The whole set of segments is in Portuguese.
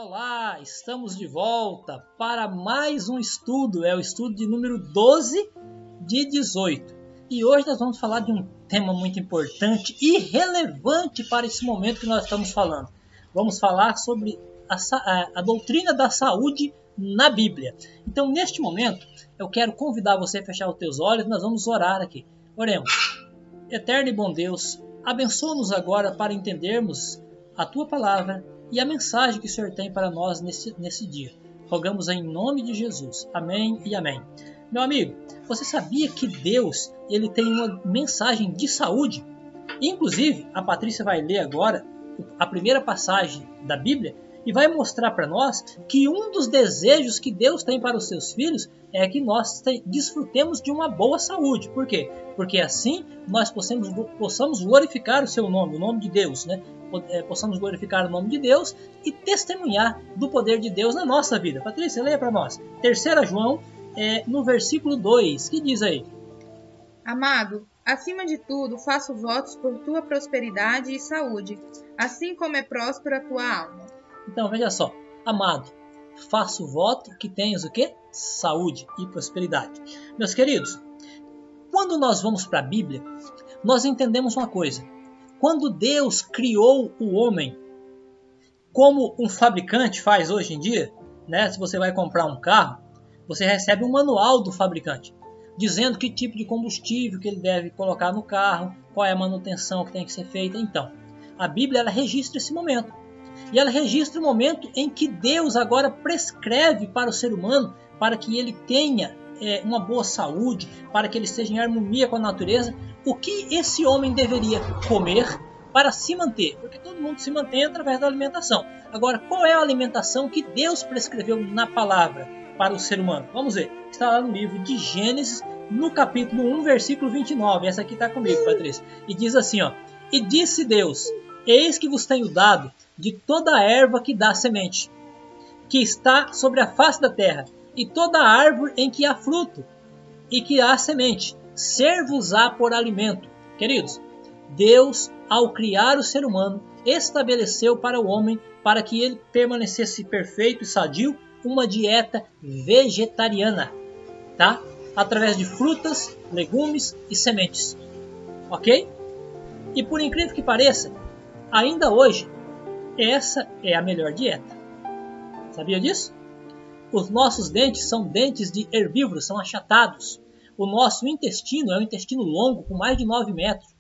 Olá, estamos de volta para mais um estudo, é o estudo de número 12 de 18. E hoje nós vamos falar de um tema muito importante e relevante para esse momento que nós estamos falando. Vamos falar sobre a doutrina da saúde na Bíblia. Então, neste momento, eu quero convidar você a fechar os teus olhos, nós vamos orar aqui. Oremos. Eterno e bom Deus, abençoa-nos agora para entendermos a Tua Palavra e a mensagem que o Senhor tem para nós nesse dia. Rogamos em nome de Jesus. Amém e amém. Meu amigo, você sabia que Deus ele tem uma mensagem de saúde? Inclusive, a Patrícia vai ler agora a primeira passagem da Bíblia e vai mostrar para nós que um dos desejos que Deus tem para os seus filhos é que nós desfrutemos de uma boa saúde. Por quê? Porque assim nós possamos glorificar o seu nome, o nome de Deus, né? Possamos glorificar o nome de Deus e testemunhar do poder de Deus na nossa vida. Patrícia, leia para nós. 3 João, no versículo 2, que diz aí? Amado, acima de tudo, faço votos por tua prosperidade e saúde, assim como é próspera a tua alma. Então, veja só. Amado, faço voto que tenhas o quê? Saúde e prosperidade. Meus queridos, quando nós vamos para a Bíblia, nós entendemos uma coisa. Quando Deus criou o homem, como um fabricante faz hoje em dia, né? Se você vai comprar um carro, você recebe um manual do fabricante, dizendo que tipo de combustível que ele deve colocar no carro, qual é a manutenção que tem que ser feita. Então, a Bíblia ela registra esse momento. E ela registra o momento em que Deus agora prescreve para o ser humano, para que ele tenha uma boa saúde, para que ele esteja em harmonia com a natureza, o que esse homem deveria comer para se manter, porque todo mundo se mantém através da alimentação. Agora, qual é a alimentação que Deus prescreveu na palavra para o ser humano? Vamos ver, está lá no livro de Gênesis, no capítulo 1, versículo 29, essa aqui está comigo, Patrícia, e diz assim, ó: E disse Deus, eis que vos tenho dado de toda a erva que dá semente, que está sobre a face da terra, e toda a árvore em que há fruto, e que há semente, ser-vos-á por alimento. Queridos, Deus, ao criar o ser humano, estabeleceu para o homem, para que ele permanecesse perfeito e sadio, uma dieta vegetariana, tá? Através de frutas, legumes e sementes, ok? E por incrível que pareça, ainda hoje, essa é a melhor dieta. Sabia disso? Os nossos dentes são dentes de herbívoros, são achatados. O nosso intestino é um intestino longo, com mais de 9 metros.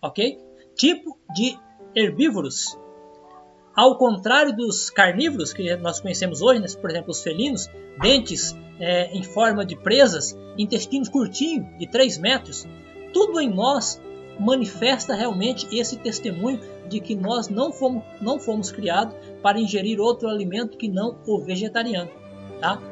Ok? Tipo de herbívoros. Ao contrário dos carnívoros que nós conhecemos hoje, né? Por exemplo, os felinos, dentes em forma de presas, intestinos curtinhos, de 3 metros. Tudo em nós manifesta realmente esse testemunho de que nós não fomos criados para ingerir outro alimento que não o vegetariano, tá?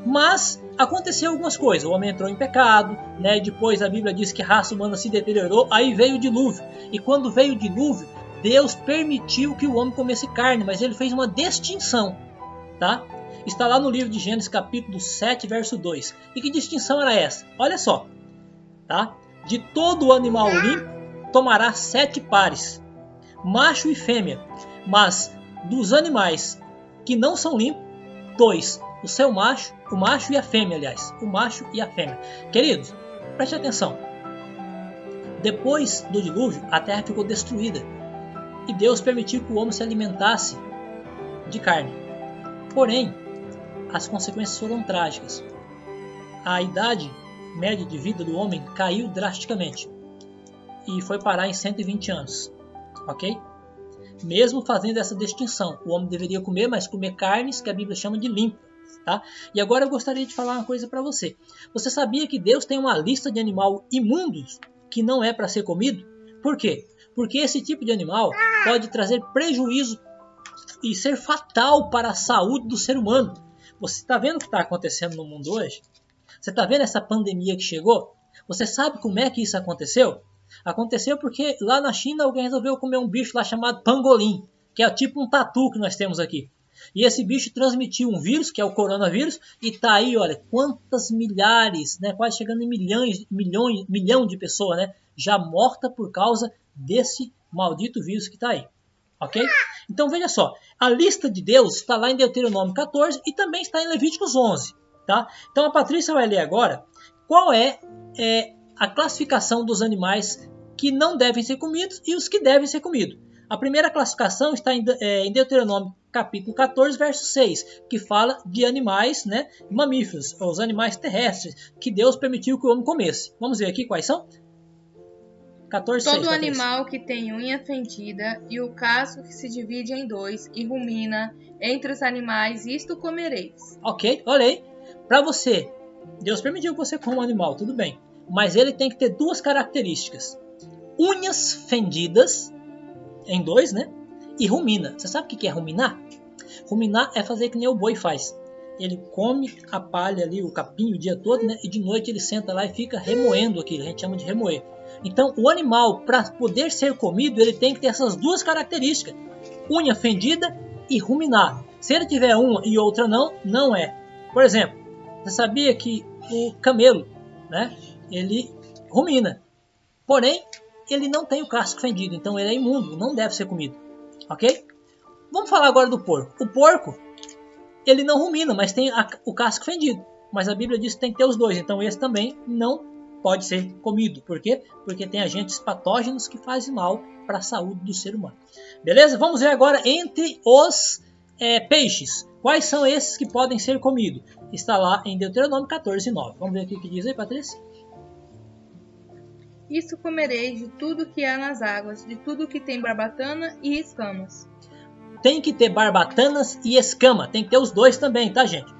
Mas aconteceu algumas coisas, o homem entrou em pecado, né? Depois a Bíblia diz que a raça humana se deteriorou, aí veio o dilúvio, e quando veio o dilúvio, Deus permitiu que o homem comesse carne, mas ele fez uma distinção, tá? Está lá no livro de Gênesis capítulo 7, verso 2, e que distinção era essa? Olha só, tá? De todo animal limpo tomará 7 pares, macho e fêmea, mas dos animais que não são limpos, 2, o macho e a fêmea, aliás, o macho e a fêmea. Queridos, preste atenção. Depois do dilúvio, a terra ficou destruída e Deus permitiu que o homem se alimentasse de carne. Porém, as consequências foram trágicas. A idade média de vida do homem caiu drasticamente e foi parar em 120 anos, ok? Mesmo fazendo essa distinção, o homem deveria comer, mas comer carnes que a Bíblia chama de limpas, tá? E agora eu gostaria de falar uma coisa para você. Você sabia que Deus tem uma lista de animal imundos que não é para ser comido? Por quê? Porque esse tipo de animal pode trazer prejuízo e ser fatal para a saúde do ser humano. Você está vendo o que está acontecendo no mundo hoje? Você está vendo essa pandemia que chegou? Você sabe como é que isso aconteceu? Aconteceu porque lá na China alguém resolveu comer um bicho lá chamado pangolim, que é tipo um tatu que nós temos aqui. E esse bicho transmitiu um vírus, que é o coronavírus, e tá aí, olha, quantas milhares, né, quase chegando em milhão de pessoas, né, já morta por causa desse maldito vírus que tá aí. Ok? Então veja só, a lista de Deus está lá em Deuteronômio 14 e também está em Levíticos 11. Tá? Então a Patrícia vai ler agora qual é a classificação dos animais que não devem ser comidos e os que devem ser comidos. A primeira classificação está em Deuteronômio capítulo 14, verso 6, que fala de animais, né, mamíferos, os animais terrestres, que Deus permitiu que o homem comesse. Vamos ver aqui quais são? 14, Todo 6, animal que tem unha fendida e o casco que se divide em dois e rumina entre os animais, isto comereis. Ok, olha aí. Para você, Deus permitiu que você coma um animal, tudo bem. Mas ele tem que ter duas características. Unhas fendidas, em dois, né? E rumina. Você sabe o que é ruminar? Ruminar é fazer que nem o boi faz. Ele come a palha ali, o capim o dia todo, né? E de noite ele senta lá e fica remoendo aquilo. A gente chama de remoer. Então, o animal, para poder ser comido, ele tem que ter essas duas características. Unha fendida e ruminar. Se ele tiver uma e outra não, não é. Por exemplo, você sabia que o camelo, né? Ele rumina. Porém, ele não tem o casco fendido, então ele é imundo, não deve ser comido. Ok? Vamos falar agora do porco. O porco, ele não rumina, mas tem o casco fendido. Mas a Bíblia diz que tem que ter os dois, então esse também não pode ser comido. Por quê? Porque tem agentes patógenos que fazem mal para a saúde do ser humano. Beleza? Vamos ver agora entre os peixes. Quais são esses que podem ser comidos? Está lá em Deuteronômio 14, 9. Vamos ver o que diz aí, Patrícia? Isso comereis de tudo que há nas águas, de tudo que tem barbatana e escamas. Tem que ter barbatanas e escama. Tem que ter os dois também, tá, gente?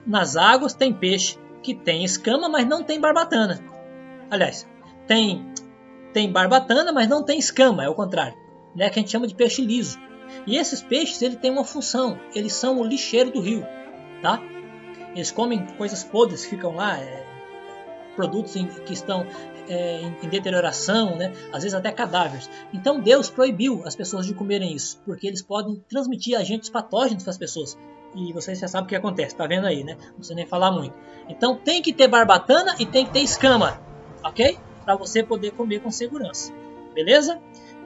Nas águas tem peixe que tem escama, mas não tem barbatana. Aliás, tem barbatana, mas não tem escama, é o contrário. Né? Que a gente chama de peixe liso. E esses peixes, ele tem uma função. Eles são o lixeiro do rio, tá? Eles comem coisas podres, ficam lá, produtos que estão em deterioração, né? Às vezes até cadáveres. Então Deus proibiu as pessoas de comerem isso, porque eles podem transmitir agentes patógenos para as pessoas. E vocês já sabem o que acontece, tá vendo aí, né? Não precisa nem falar muito. Então tem que ter barbatana e tem que ter escama, ok? Para você poder comer com segurança, beleza?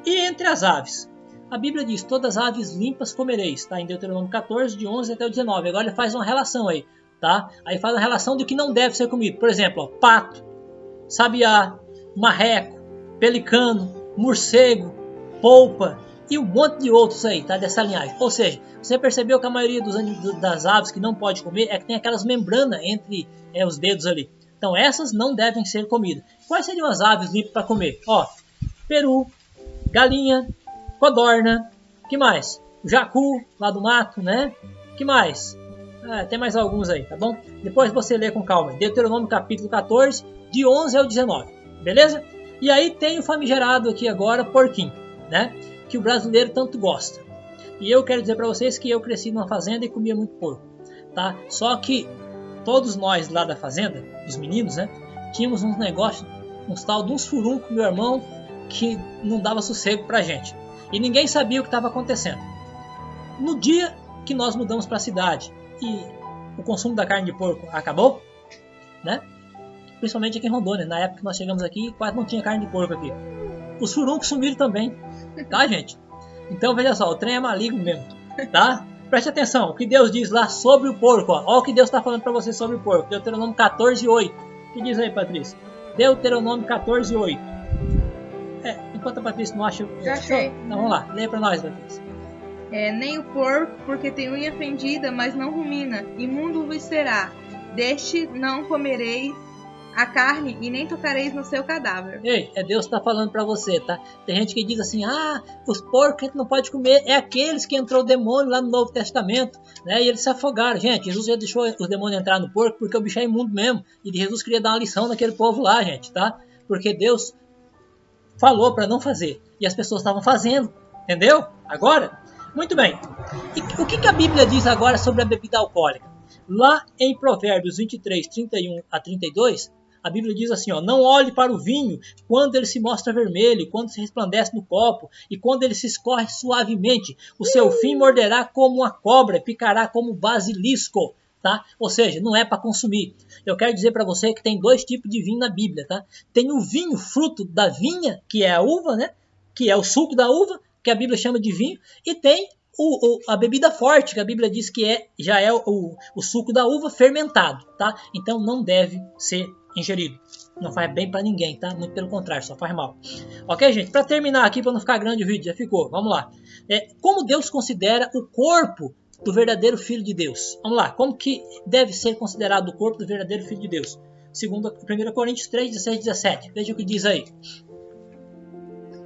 E entre as aves, a Bíblia diz, todas as aves limpas comereis, tá? Em Deuteronômio 14, de 11 até o 19. Agora ele faz uma relação aí, tá? Aí faz uma relação do que não deve ser comido. Por exemplo, ó, pato, sabiá, marreco, pelicano, morcego, polpa e um monte de outros aí, tá? Dessa linhagem. Ou seja, você percebeu que a maioria das aves que não pode comer é que tem aquelas membranas entre os dedos ali. Então essas não devem ser comidas. Quais seriam as aves limpas para comer? Ó, peru, galinha, codorna, que mais? O jacu lá do mato, né? Que mais? Tem mais alguns aí, tá bom? Depois você lê com calma. Deuteronômio capítulo 14, de 11 ao 19, beleza? E aí tem o famigerado aqui agora, porquinho, né? Que o brasileiro tanto gosta. E eu quero dizer para vocês que eu cresci numa fazenda e comia muito porco, tá? Só que todos nós lá da fazenda, os meninos, né? Tínhamos uns negócios, uns tal de uns furuncos, meu irmão, que não dava sossego pra gente. E ninguém sabia o que estava acontecendo. No dia que nós mudamos para a cidade e o consumo da carne de porco acabou, né? Principalmente aqui em Rondônia. Na época que nós chegamos aqui, quase não tinha carne de porco aqui. Os furuncos sumiram também, tá, gente? Então veja só, o trem é maligno mesmo, tá? Preste atenção, o que Deus diz lá sobre o porco, ó. Olha o que Deus está falando para você sobre o porco. Deuteronômio 14, 8. O que diz aí, Patrícia? Deuteronômio 14, 8. Enquanto a Patrícia não acha... Já achei. Então vamos lá, leia para nós, Patrícia. Nem o porco, porque tem unha fendida, mas não rumina, imundo vos será. Deste não comereis a carne e nem tocareis no seu cadáver. Ei, Deus está falando para você, tá? Tem gente que diz assim, os porcos a gente não pode comer, é aqueles que entrou o demônio lá no Novo Testamento, né? E eles se afogaram. Gente, Jesus já deixou os demônios entrar no porco porque o bicho é imundo mesmo. E Jesus queria dar uma lição naquele povo lá, gente, tá? Porque Deus falou para não fazer. E as pessoas estavam fazendo, entendeu? Agora, muito bem. E o que a Bíblia diz agora sobre a bebida alcoólica? Lá em Provérbios 23, 31 a 32, a Bíblia diz assim, ó, não olhe para o vinho quando ele se mostra vermelho, quando se resplandece no copo e quando ele se escorre suavemente. O seu fim morderá como uma cobra, picará como basilisco. Tá? Ou seja, não é para consumir. Eu quero dizer para você que tem dois tipos de vinho na Bíblia. Tá? Tem o vinho fruto da vinha, que é a uva, né? Que é o suco da uva, que a Bíblia chama de vinho, e tem a bebida forte, que a Bíblia diz que já é o suco da uva fermentado, tá? Então não deve ser ingerido. Não faz bem para ninguém, tá? Muito pelo contrário, só faz mal. Ok, gente? Para terminar aqui, para não ficar grande o vídeo, já ficou. Vamos lá. Como Deus considera o corpo do verdadeiro Filho de Deus? Vamos lá. Como que deve ser considerado o corpo do verdadeiro Filho de Deus? Segundo 1 Coríntios 3, 16 e 17. Veja o que diz aí.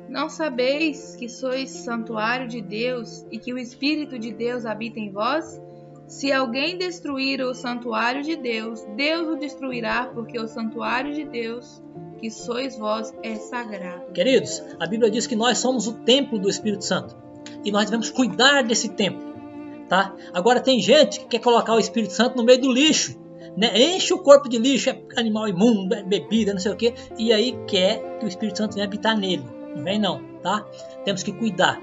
Não sabeis que sois santuário de Deus e que o Espírito de Deus habita em vós? Se alguém destruir o santuário de Deus, Deus o destruirá, porque o santuário de Deus, que sois vós, é sagrado. Queridos, a Bíblia diz que nós somos o templo do Espírito Santo. E nós devemos cuidar desse templo. Tá? Agora tem gente que quer colocar o Espírito Santo no meio do lixo. Né? Enche o corpo de lixo, é animal imundo, é bebida, não sei o que. E aí quer que o Espírito Santo venha habitar nele. Não vem não, tá? Temos que cuidar,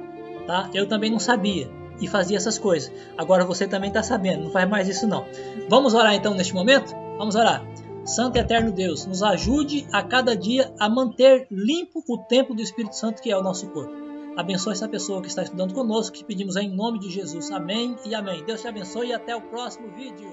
tá? Eu também não sabia e fazia essas coisas. Agora você também está sabendo, não faz mais isso não. Vamos orar então neste momento? Vamos orar. Santo e eterno Deus, nos ajude a cada dia a manter limpo o templo do Espírito Santo, que é o nosso corpo. Abençoe essa pessoa que está estudando conosco, que pedimos em nome de Jesus. Amém e amém. Deus te abençoe e até o próximo vídeo.